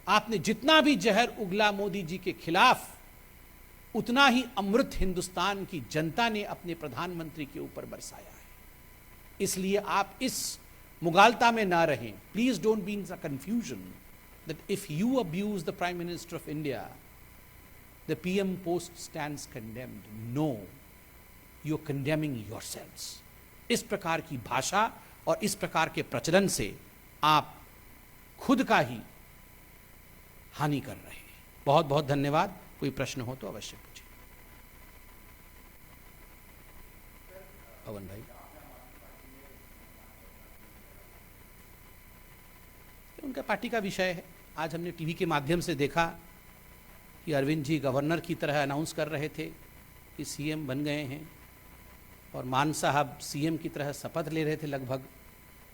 आपने जितना भी जहर उगला मोदी जी के खिलाफ, उतना ही अमृत हिंदुस्तान की जनता ने अपने प्रधानमंत्री के ऊपर बरसाया है। इसलिए आप इस मुगालता में ना रहें। Please don't be in the confusion that if you abuse the prime minister of India, the PM post stands condemned. No, you are condemning yourselves. इस प्रकार की भाषा और इस प्रकार के प्रचलन से आप खुद का ही हानि कर रहे हैं। बहुत बहुत धन्यवाद। कोई प्रश्न हो तो अवश्य पूछिए। पवन भाई, उनका पार्टी का विषय है। आज हमने टीवी के माध्यम से देखा कि अरविंद जी गवर्नर की तरह अनाउंस कर रहे थे कि सीएम बन गए हैं, और मान साहब सीएम की तरह शपथ ले रहे थे लगभग।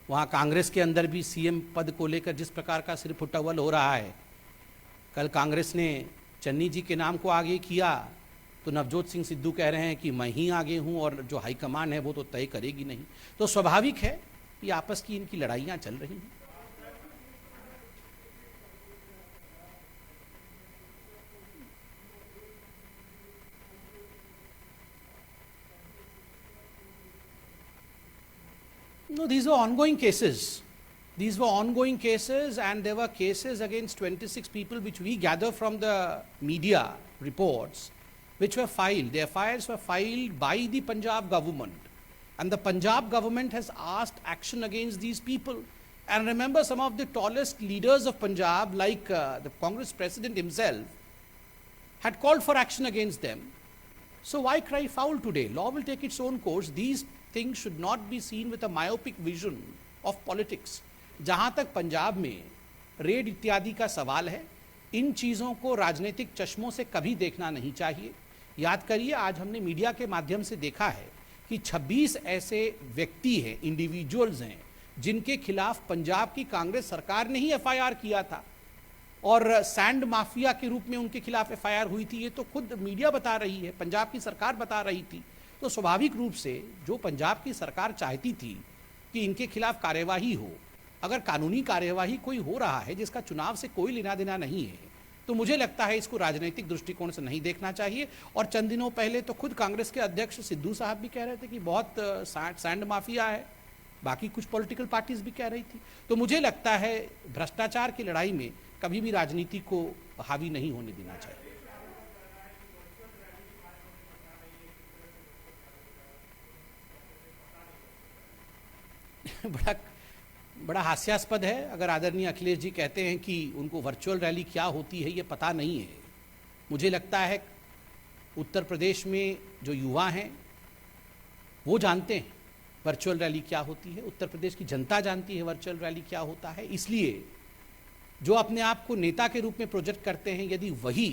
वहाँ कांग्रेस के अंदर भी सीएम पद को लेकर जिस प्रकार का सिर फुटअव्वल हो रहा है, कल कांग्रेस ने चन्नी जी के नाम को आगे किया तो नवजोत सिंह सिद्धू कह रहे हैं कि मैं ही आगे हूं और जो हाईकमान है वो तो तय करेगी नहीं। तो स्वाभाविक है कि आपस की इनकी लड़ाइयां चल रही हैं। No, these were ongoing cases. These were ongoing cases, and there were cases against 26 people which we gather from the media reports, which were filed. The FIRs were filed by the Punjab government, and the Punjab government has asked action against these people. And remember, some of the tallest leaders of Punjab, like the Congress president himself, had called for action against them. So why cry foul today? Law will take its own course. These things should not be seen with a myopic vision of politics. जहां तक पंजाब में red इत्यादि का सवाल है, इन चीज़ों को राजनीतिक चश्मों से कभी देखना नहीं चाहिए। याद करिए, आज हमने मीडिया के माध्यम से देखा है कि 26 ऐसे व्यक्ति हैं, इंडिविजुअल्स हैं, जिनके खिलाफ पंजाब की कांग्रेस सरकार ने ही एफआईआर किया था, और सैंड माफिया के रूप में उनके खिलाफ एफआईआर हुई थी। ये तो खुद मीडिया बता रही है, पंजाब की सरकार बता रही थी। तो स्वाभाविक रूप से जो पंजाब की सरकार चाहती थी कि इनके खिलाफ कार्यवाही हो, अगर कानूनी कार्यवाही कोई हो रहा है जिसका चुनाव से कोई लेना देना नहीं है, तो मुझे लगता है इसको राजनीतिक दृष्टिकोण से नहीं देखना चाहिए। और चंद दिनों पहले तो खुद कांग्रेस के अध्यक्ष सिद्धू साहब भी कह रहे थे कि बहुत सैंड माफिया है, बाकी कुछ पॉलिटिकल पार्टीज भी कह रही थी। तो मुझे लगता है भ्रष्टाचार की लड़ाई में कभी भी राजनीति को हावी नहीं होने देना चाहिए। बड़ा हास्यास्पद है। अगर आदरणीय अखिलेश जी कहते हैं कि उनको वर्चुअल रैली क्या होती है ये पता नहीं है, मुझे लगता है उत्तर प्रदेश में जो युवा हैं वो जानते हैं वर्चुअल रैली क्या होती है, उत्तर प्रदेश की जनता जानती है वर्चुअल रैली क्या होता है। इसलिए जो अपने आप को नेता के रूप में प्रोजेक्ट करते हैं, यदि वही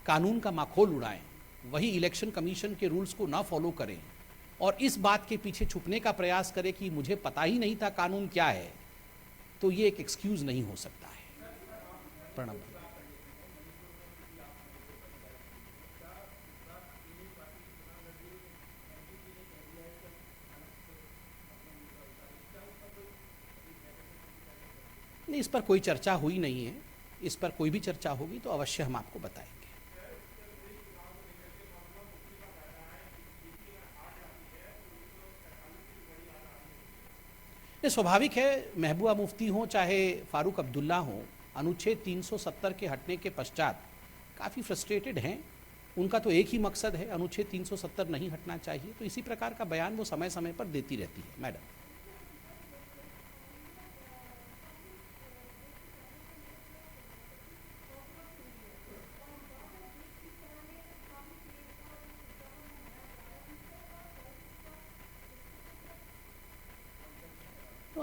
कानून का माखोल उड़ाएं, वही इलेक्शन कमीशन के रूल्स को ना फॉलो करें और इस बात के पीछे छुपने का प्रयास करें कि मुझे पता ही नहीं था कानून क्या है, तो ये एक एक्सक्यूज नहीं हो सकता है। प्रणब। नहीं, इस पर कोई चर्चा हुई नहीं है। इस पर कोई भी चर्चा होगी तो अवश्य हम आपको बताएंगे। ये स्वाभाविक है, महबूबा मुफ्ती हो चाहे फारूक अब्दुल्ला हो, अनुच्छेद 370 के हटने के पश्चात काफ़ी फ्रस्ट्रेटेड हैं। उनका तो एक ही मकसद है, अनुच्छेद 370 नहीं हटना चाहिए। तो इसी प्रकार का बयान वो समय समय पर देती रहती है। Madam.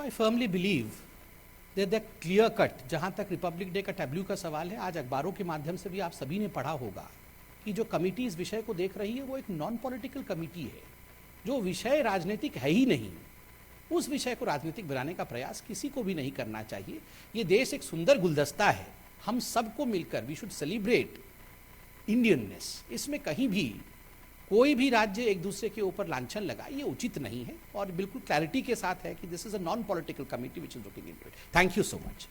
I firmly believe that the clear cut, जहाँ तक रिपब्लिक डे का टैब्लू का सवाल है, आज अखबारों के माध्यम से भी आप सभी ने पढ़ा होगा कि जो कमेटी इस विषय को देख रही है वो एक नॉन पॉलिटिकल कमेटी है। जो विषय राजनीतिक है ही नहीं, उस विषय को राजनीतिक बनाने का प्रयास किसी को भी नहीं करना चाहिए। ये देश एक सुंदर गुलदस्ता है, हम सबको मिलकर वी शुड सेलिब्रेट इंडियननेस। इसमें कहीं भी कोई भी राज्य एक दूसरे के ऊपर लांछन लगाए, ये उचित नहीं है। और बिल्कुल क्लैरिटी के साथ है कि this is a non political committee which is looking into it. Thank you so much.